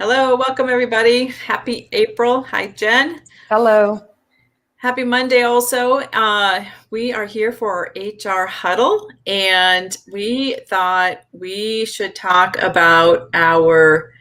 Hello, welcome everybody. Happy April. Hi, Jen. Hello. Happy Monday also. We are here for our HR Huddle, and we thought we should talk about our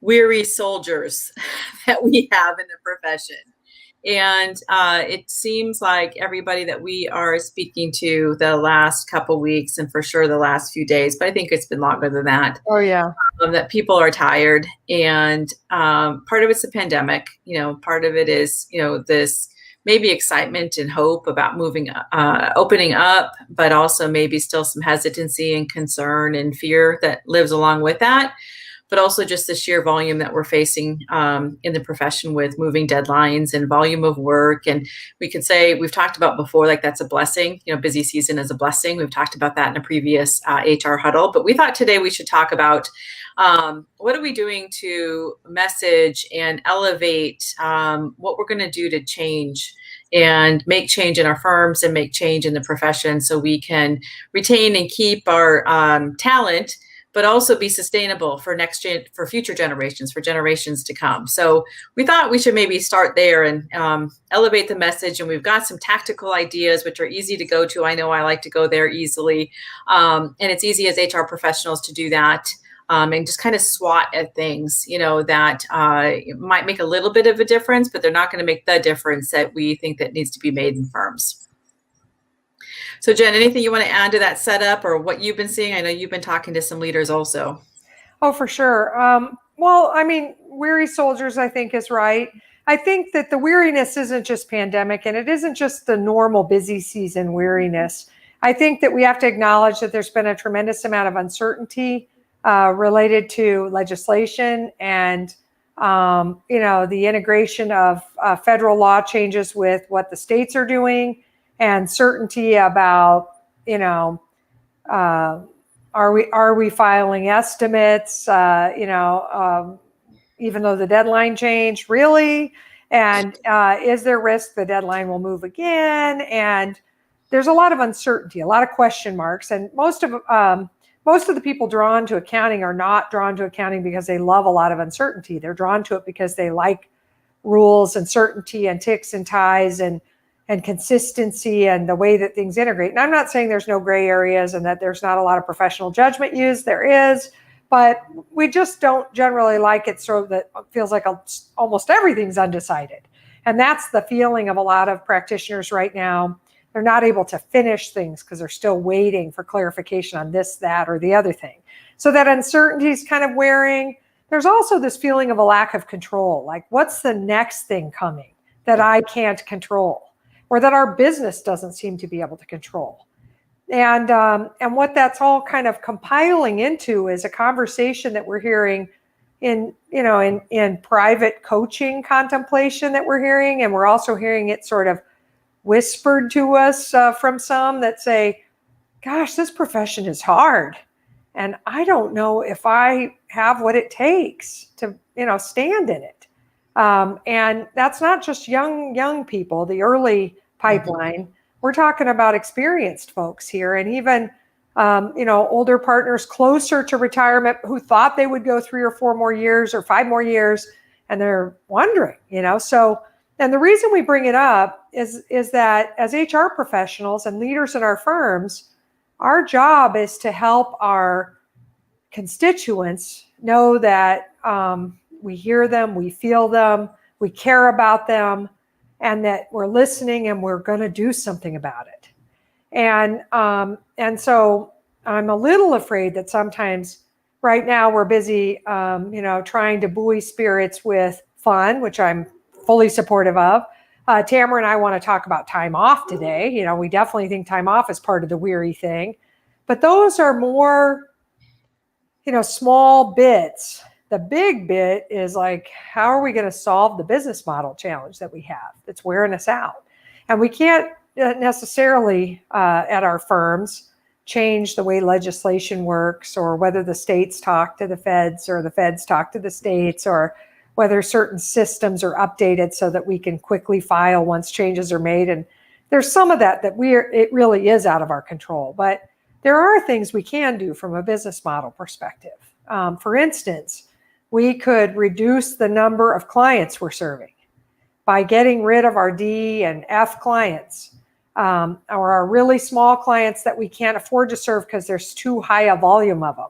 weary soldiers that we have in the profession. And it seems like everybody that we are speaking to the last couple weeks, and for sure the last few days, but I think it's been longer than that, Oh, yeah. that people are tired. And part of it's the pandemic. Part of it is, this maybe excitement and hope about opening up, but also maybe still some hesitancy and concern and fear that lives along with that. But also just the sheer volume that we're facing in the profession with moving deadlines and volume of work. And we could say, we've talked about before, like that's a blessing, busy season is a blessing. We've talked about that in a previous HR huddle, but we thought today we should talk about what are we doing to message and elevate what we're going to do to change and make change in our firms and make change in the profession so we can retain and keep our talent, but also be sustainable for for future generations, for generations to come. So we thought we should maybe start there and elevate the message. And we've got some tactical ideas, which are easy to go to. I know I like to go there easily. And it's easy as HR professionals to do that. And just kind of swat at things, that might make a little bit of a difference, but they're not going to make the difference that we think that needs to be made in firms. So Jen, anything you want to add to that setup or what you've been seeing? I know you've been talking to some leaders also. Oh, for sure. Weary soldiers, I think, is right. I think that the weariness isn't just pandemic, and it isn't just the normal busy season weariness. I think that we have to acknowledge that there's been a tremendous amount of uncertainty related to legislation and, the integration of federal law changes with what the states are doing, and certainty about, are we filing estimates, even though the deadline changed, really? And is there risk the deadline will move again? And there's a lot of uncertainty, a lot of question marks. And most of the people drawn to accounting are not drawn to accounting because they love a lot of uncertainty. They're drawn to it because they like rules and certainty and ticks and ties and consistency and the way that things integrate. And I'm not saying there's no gray areas and that there's not a lot of professional judgment used. There is, but we just don't generally like it so that it feels like almost everything's undecided. And that's the feeling of a lot of practitioners right now. They're not able to finish things because they're still waiting for clarification on this, that, or the other thing. So that uncertainty is kind of wearing. There's also this feeling of a lack of control. Like, what's the next thing coming that I can't control, or that our business doesn't seem to be able to control? And what that's all kind of compiling into is a conversation that we're hearing in private coaching contemplation that we're hearing, and we're also hearing it sort of whispered to us from some that say, gosh, this profession is hard, and I don't know if I have what it takes to stand in it. And that's not just young people, the early pipeline. We're talking about experienced folks here, and even older partners closer to retirement who thought they would go 3 or 4 more years or 5 more years, and they're wondering. So, and the reason we bring it up is that as HR professionals and leaders in our firms, our job is to help our constituents know that we hear them, we feel them, we care about them, and that we're listening and we're going to do something about it. And so I'm a little afraid that sometimes right now we're busy, trying to buoy spirits with fun, which I'm fully supportive of. Tamera and I want to talk about time off today. We definitely think time off is part of the weary thing, but those are more, small bits. The big bit is like, how are we going to solve the business model challenge that we have that's wearing us out? And we can't necessarily at our firms change the way legislation works, or whether the states talk to the feds or the feds talk to the states, or whether certain systems are updated so that we can quickly file once changes are made. And there's some of that it really is out of our control. But there are things we can do from a business model perspective. For instance, we could reduce the number of clients we're serving by getting rid of our D and F clients, or our really small clients that we can't afford to serve because there's too high a volume of them.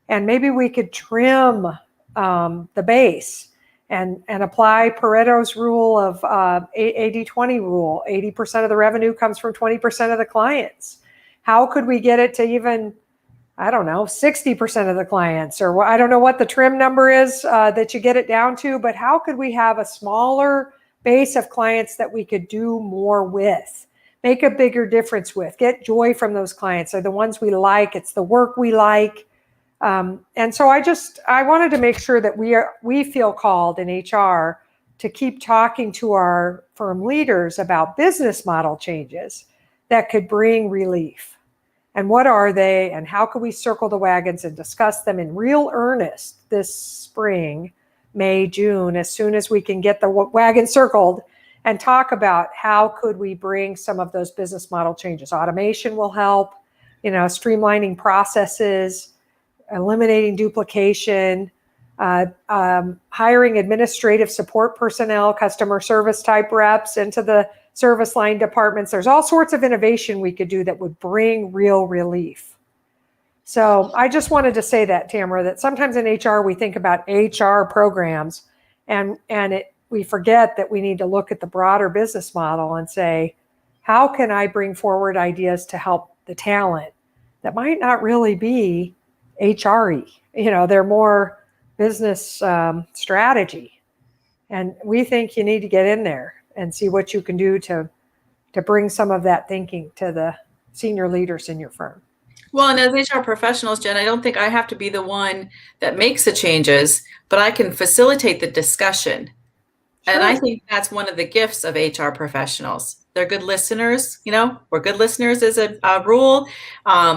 And maybe we could trim the base and apply Pareto's rule of 80-20 rule. 80% of the revenue comes from 20% of the clients. How could we get it to even, I don't know, 60% of the clients, or I don't know what the trim number is that you get it down to, but how could we have a smaller base of clients that we could do more with, make a bigger difference with, get joy from those clients? They're the ones we like. It's the work we like. And so I wanted to make sure that we feel called in HR to keep talking to our firm leaders about business model changes that could bring relief. And what are they, and how can we circle the wagons and discuss them in real earnest this spring, May, June, as soon as we can get the wagon circled, and talk about how could we bring some of those business model changes. Automation will help, streamlining processes, eliminating duplication, hiring administrative support personnel, customer service type reps into the service line departments. There's all sorts of innovation we could do that would bring real relief. So I just wanted to say that, Tamera, that sometimes in HR we think about HR programs, and we forget that we need to look at the broader business model and say, how can I bring forward ideas to help the talent that might not really be HRE? They're more business strategy. And we think you need to get in there and see what you can do to bring some of that thinking to the senior leaders in your firm. Well, and as HR professionals, Jen, I don't think I have to be the one that makes the changes, but I can facilitate the discussion. Sure. And I think that's one of the gifts of HR professionals. They're good listeners. We're good listeners as a rule.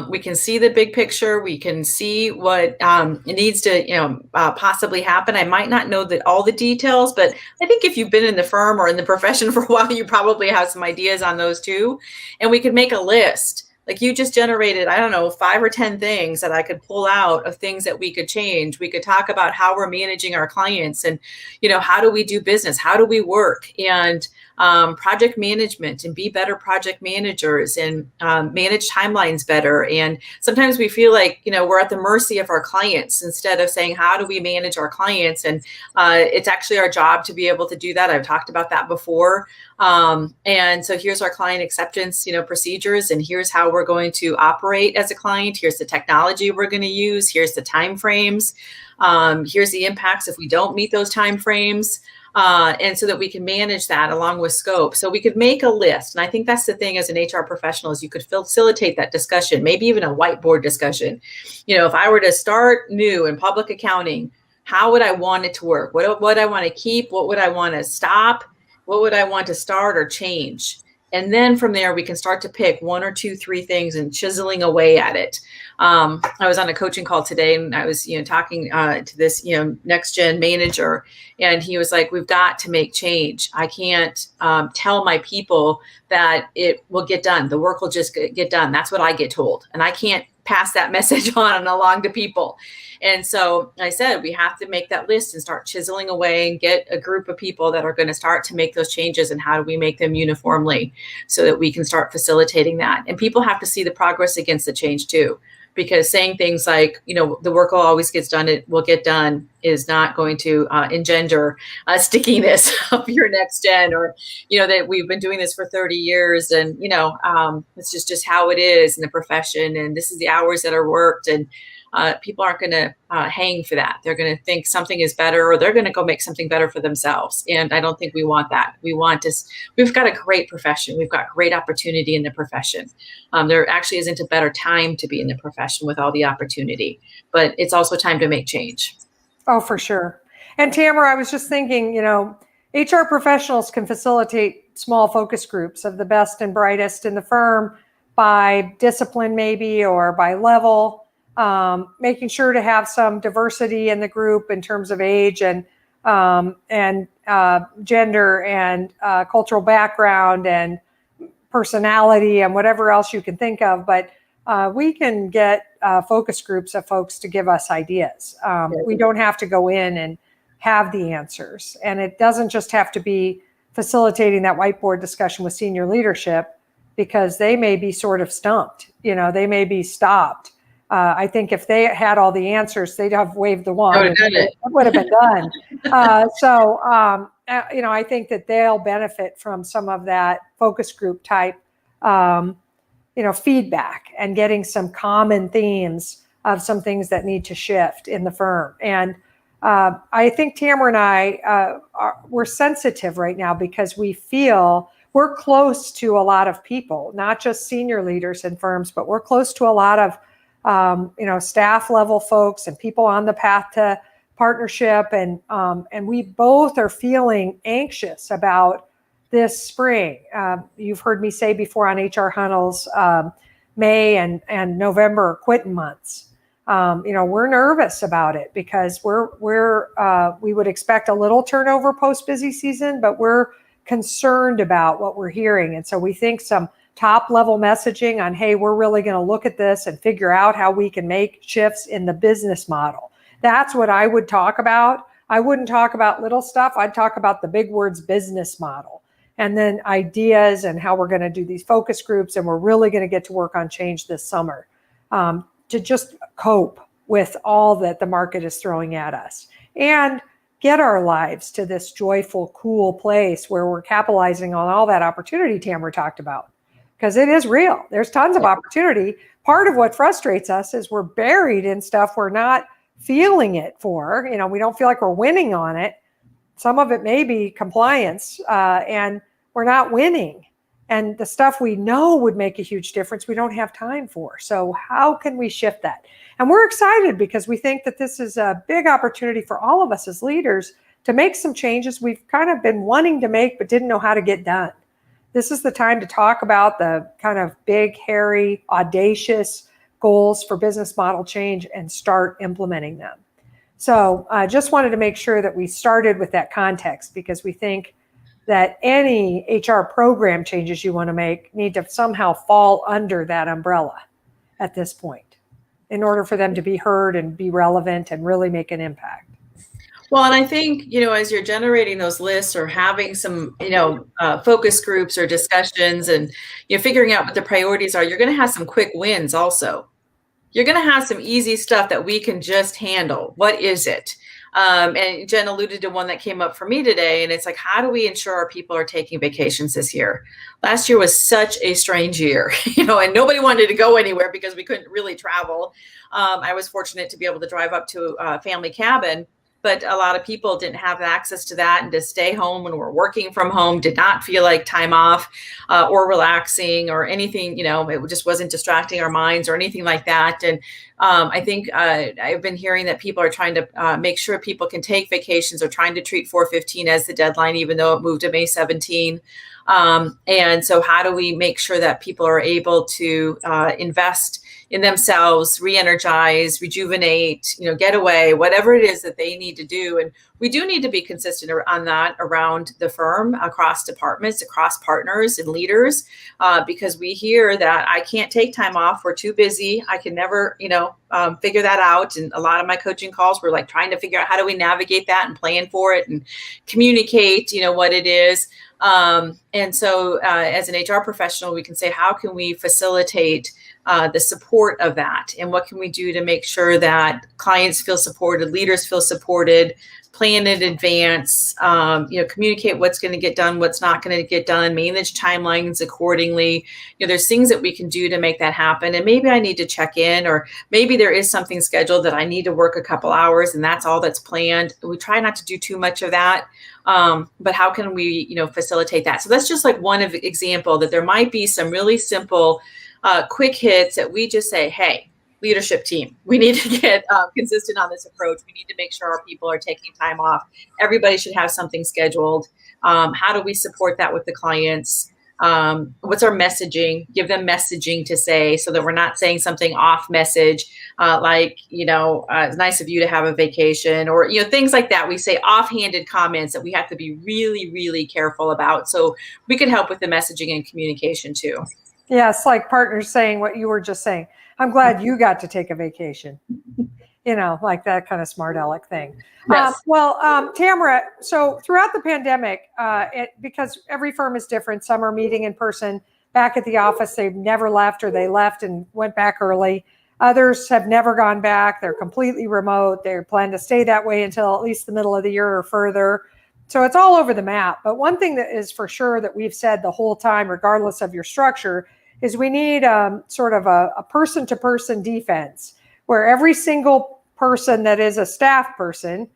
We can see the big picture. We can see what needs to, possibly happen. I might not know all the details, but I think if you've been in the firm or in the profession for a while, you probably have some ideas on those too. And we could make a list. Like you just generated, 5 or 10 things that I could pull out of things that we could change. We could talk about how we're managing our clients and, how do we do business? How do we work? And project management, and be better project managers, and manage timelines better. And sometimes we feel like, we're at the mercy of our clients instead of saying, how do we manage our clients? And it's actually our job to be able to do that. I've talked about that before. And so here's our client acceptance, procedures, and here's how we're going to operate as a client. Here's the technology we're going to use. Here's the timeframes. Here's the impacts if we don't meet those timeframes. And so that we can manage that along with scope. So we could make a list. And I think that's the thing as an HR professional, is you could facilitate that discussion, maybe even a whiteboard discussion. If I were to start new in public accounting, how would I want it to work? What would I want to keep? What would I want to stop? What would I want to start or change? And then from there, we can start to pick 1 or 2, 3 things and chiseling away at it. I was on a coaching call today, and I was, talking to this, next gen manager, and he was like, "We've got to make change. I can't tell my people that it will get done. The work will just get done. That's what I get told, and I can't pass that message on and along to people." And so I said, we have to make that list and start chiseling away and get a group of people that are going to start to make those changes. And how do we make them uniformly so that we can start facilitating that? And people have to see the progress against the change too, because saying things like, the work will always gets done, it will get done, is not going to engender stickiness of your next gen, or, that we've been doing this for 30 years and, it's just how it is in the profession. And this is the hours that are worked. And people aren't going to hang for that. They're going to think something is better, or they're going to go make something better for themselves. And I don't think we want that. We've got a great profession. We've got great opportunity in the profession. There actually isn't a better time to be in the profession with all the opportunity, but it's also time to make change. Oh, for sure. And Tamera, I was just thinking, HR professionals can facilitate small focus groups of the best and brightest in the firm by discipline maybe, or by level. Making sure to have some diversity in the group in terms of age and gender and cultural background and personality and whatever else you can think of. But we can get focus groups of folks to give us ideas. We don't have to go in and have the answers. And it doesn't just have to be facilitating that whiteboard discussion with senior leadership, because they may be sort of stumped, they may be stopped. I think if they had all the answers, they'd have waved the wand. It would have been done. I think that they'll benefit from some of that focus group type, feedback and getting some common themes of some things that need to shift in the firm. And I think Tamera and I, we're sensitive right now because we feel we're close to a lot of people, not just senior leaders in firms, but we're close to a lot of, staff level folks and people on the path to partnership. And we both are feeling anxious about this spring. You've heard me say before on HR Huddles, May and November are quitting months. We're nervous about it because we would expect a little turnover post busy season, but we're concerned about what we're hearing. And so we think some top level messaging on, hey, we're really going to look at this and figure out how we can make shifts in the business model. That's what I would talk about. I wouldn't talk about little stuff. I'd talk about the big words, business model, and then ideas and how we're going to do these focus groups. And we're really going to get to work on change this summer to just cope with all that the market is throwing at us and get our lives to this joyful, cool place where we're capitalizing on all that opportunity Tamera talked about. Because it is real. There's tons of opportunity. Part of what frustrates us is we're buried in stuff we're not feeling it for. We don't feel like we're winning on it. Some of it may be compliance, and we're not winning. And the stuff we know would make a huge difference, we don't have time for. So how can we shift that? And we're excited because we think that this is a big opportunity for all of us as leaders to make some changes we've kind of been wanting to make but didn't know how to get done. This is the time to talk about the kind of big, hairy, audacious goals for business model change and start implementing them. So I just wanted to make sure that we started with that context, because we think that any HR program changes you want to make need to somehow fall under that umbrella at this point in order for them to be heard and be relevant and really make an impact. Well, and I think, as you're generating those lists or having some, focus groups or discussions and, figuring out what the priorities are, you're going to have some quick wins also. You're going to have some easy stuff that we can just handle. What is it? And Jen alluded to one that came up for me today, and it's like, how do we ensure our people are taking vacations this year? Last year was such a strange year, and nobody wanted to go anywhere because we couldn't really travel. I was fortunate to be able to drive up to a family cabin, but a lot of people didn't have access to that, and to stay home when we're working from home did not feel like time off or relaxing or anything. It just wasn't distracting our minds or anything like that. And I think I've been hearing that people are trying to make sure people can take vacations, or trying to treat 4/15 as the deadline, even though it moved to May 17. And so how do we make sure that people are able to invest in themselves, re-energize, rejuvenate, get away, whatever it is that they need to do. And we do need to be consistent on that around the firm, across departments, across partners and leaders, because we hear that I can't take time off. We're too busy. I can never, figure that out. And a lot of my coaching calls were like trying to figure out how do we navigate that and plan for it and communicate, what it is. And so as an HR professional, we can say, how can we facilitate the support of that? And what can we do to make sure that clients feel supported, leaders feel supported, plan in advance, communicate what's going to get done, what's not going to get done, manage timelines accordingly. There's things that we can do to make that happen. And maybe I need to check in, or maybe there is something scheduled that I need to work a couple hours and that's all that's planned. We try not to do too much of that. But how can we, facilitate that? So that's just like one of example that there might be some really simple, quick hits that we just say, hey, leadership team, we need to get consistent on this approach. We need to make sure our people are taking time off. Everybody should have something scheduled. How do we support that with the clients? What's our messaging? Give them messaging to say, so that we're not saying something off message, like, it's nice of you to have a vacation, or, things like that. We say offhanded comments that we have to be really, really careful about. So we can help with the messaging and communication too. Yes, like partners saying what you were just saying. I'm glad you got to take a vacation. Like that kind of smart aleck thing. Yes. Tamera, so throughout the pandemic, because every firm is different, some are meeting in person back at the office, they've never left, or they left and went back early. Others have never gone back. They're completely remote. They plan to stay that way until at least the middle of the year or further. So it's all over the map. But one thing that is for sure that we've said the whole time, regardless of your structure, is we need sort of a person-to-person defense where every single person that is a staff person,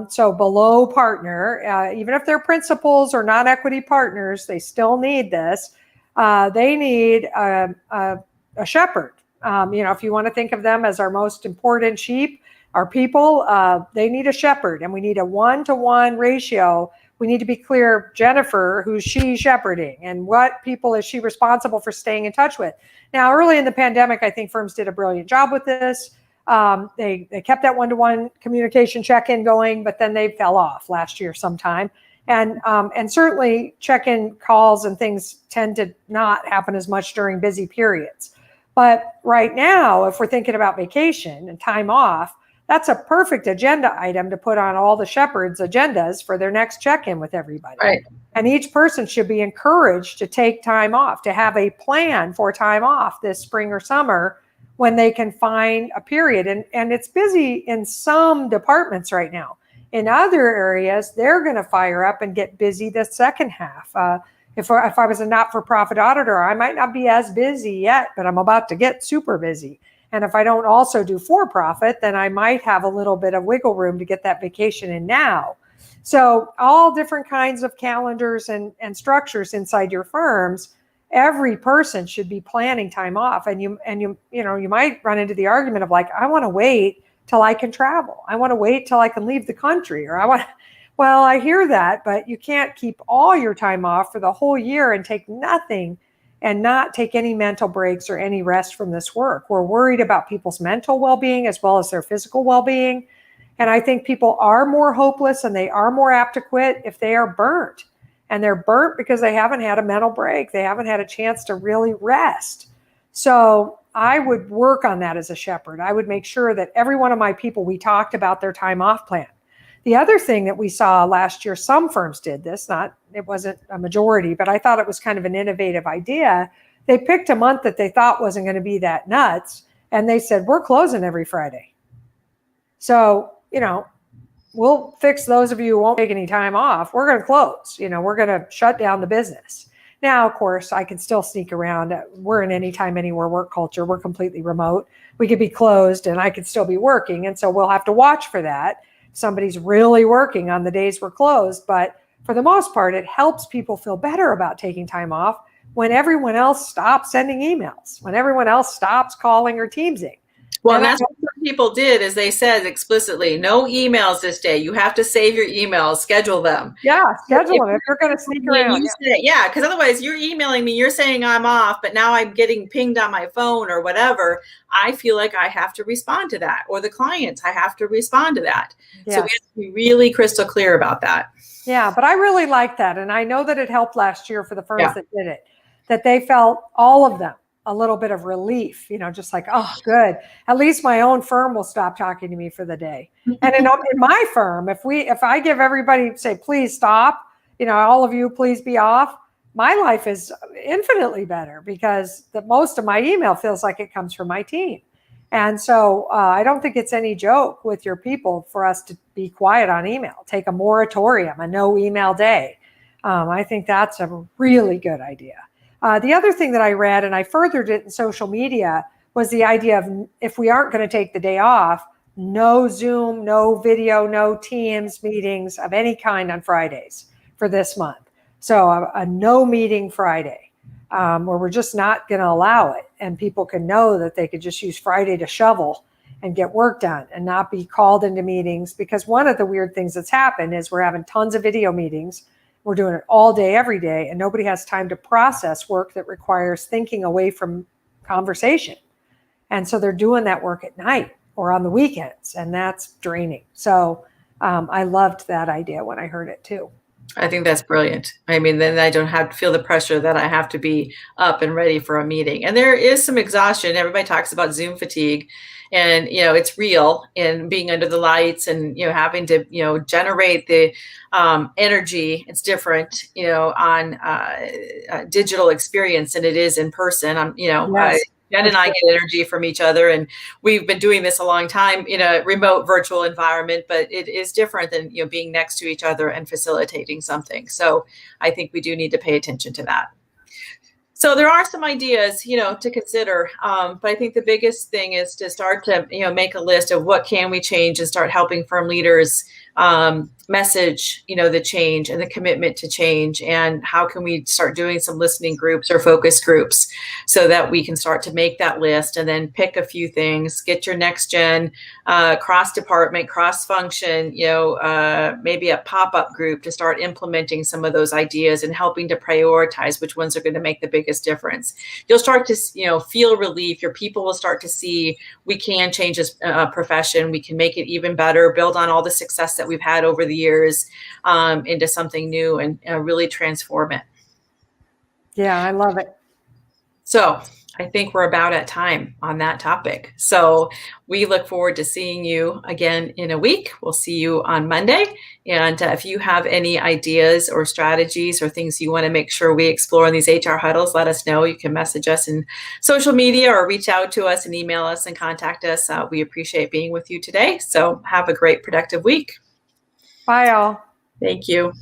so below partner, even if they're principals or non-equity partners, they still need this. They need a shepherd. If you want to think of them as our most important sheep, our people, they need a shepherd, and we need a 1-to-1 ratio. We need to be clear, Jennifer, who's she shepherding, and what people is she responsible for staying in touch with? Now, early in the pandemic, I think firms did a brilliant job with this. They kept that 1-to-1 communication check-in going, but then they fell off last year sometime. And certainly check-in calls and things tend to not happen as much during busy periods. But right now, if we're thinking about vacation and time off, that's a perfect agenda item to put on all the shepherds' agendas for their next check-in with everybody. Right. And each person should be encouraged to take time off, to have a plan for time off this spring or summer when they can find a period. And it's busy in some departments right now. In other areas, they're going to fire up and get busy the second half. If I was a not-for-profit auditor, I might not be as busy yet, but I'm about to get super busy. And if I don't also do for-profit, then I might have a little bit of wiggle room to get that vacation in now. So all different kinds of calendars and structures inside your firms, every person should be planning time off. And you might run into the argument of like, I want to wait till I can travel. I want to wait till I can leave the country, well, I hear that, but you can't keep all your time off for the whole year and take nothing and not take any mental breaks or any rest from this work. We're worried about people's mental well-being as well as their physical well-being. And I think people are more hopeless and they are more apt to quit if they are burnt. And they're burnt because they haven't had a mental break. They haven't had a chance to really rest. So I would work on that as a shepherd. I would make sure that every one of my people, we talked about their time off plan. The other thing that we saw last year, some firms did this, it wasn't a majority, but I thought it was kind of an innovative idea. They picked a month that they thought wasn't going to be that nuts, and they said, we're closing every Friday. So, we'll fix those of you who won't take any time off. We're going to close. We're going to shut down the business. Now, of course, I can still sneak around. We're in anytime, anywhere work culture. We're completely remote. We could be closed and I could still be working. And so we'll have to watch for that. Somebody's really working on the days we're closed. But for the most part, it helps people feel better about taking time off when everyone else stops sending emails, when everyone else stops calling or Teamsing. Well, and that's what some people did, is they said explicitly, no emails this day. You have to save your emails, schedule them. Yeah, schedule them if you're going to sneak around. Yeah, because otherwise you're emailing me, you're saying I'm off, but now I'm getting pinged on my phone or whatever. I feel like I have to respond to that, or the clients, I have to respond to that. Yes. So we have to be really crystal clear about that. Yeah, but I really like that. And I know that it helped last year for the firms that did it, that they felt, all of them, a little bit of relief, just like, oh, good. At least my own firm will stop talking to me for the day. And in my firm, if I give everybody, say, please stop, all of you, please be off, my life is infinitely better because most of my email feels like it comes from my team. And so I don't think it's any joke with your people for us to be quiet on email, take a moratorium, a no email day. I think that's a really good idea. The other thing that I read, and I furthered it in social media, was the idea of if we aren't going to take the day off, no Zoom, no video, no Teams meetings of any kind on Fridays for this month. So a no meeting Friday, where we're just not going to allow it. And people can know that they could just use Friday to shovel and get work done and not be called into meetings. Because one of the weird things that's happened is we're having tons of video meetings. We're doing it all day, every day, and nobody has time to process work that requires thinking away from conversation. And so they're doing that work at night or on the weekends, and that's draining. So I loved that idea when I heard it too. I think that's brilliant. I mean, then I don't have to feel the pressure that I have to be up and ready for a meeting. And there is some exhaustion. Everybody talks about Zoom fatigue, and it's real. And being under the lights, and having to generate the energy. It's different, on digital experience than it is in person. Yes, Jen for and I sure. get energy from each other, and we've been doing this a long time in a remote virtual environment, but it is different than being next to each other and facilitating something. So I think we do need to pay attention to that. So there are some ideas, to consider. But I think the biggest thing is to start to, make a list of what can we change, and start helping firm leaders message, the change and the commitment to change, and how can we start doing some listening groups or focus groups so that we can start to make that list and then pick a few things, get your next gen cross department, cross function, maybe a pop-up group to start implementing some of those ideas and helping to prioritize which ones are going to make the biggest difference. You'll start to, feel relief. Your people will start to see we can change this profession. We can make it even better, build on all the success that we've had over the years into something new, and really transform it. Yeah, I love it. So I think we're about at time on that topic. So we look forward to seeing you again in a week. We'll see you on Monday. And if you have any ideas or strategies or things you want to make sure we explore in these HR huddles, let us know. You can message us in social media or reach out to us and email us and contact us. We appreciate being with you today. So have a great, productive week. Bye, all. Thank you.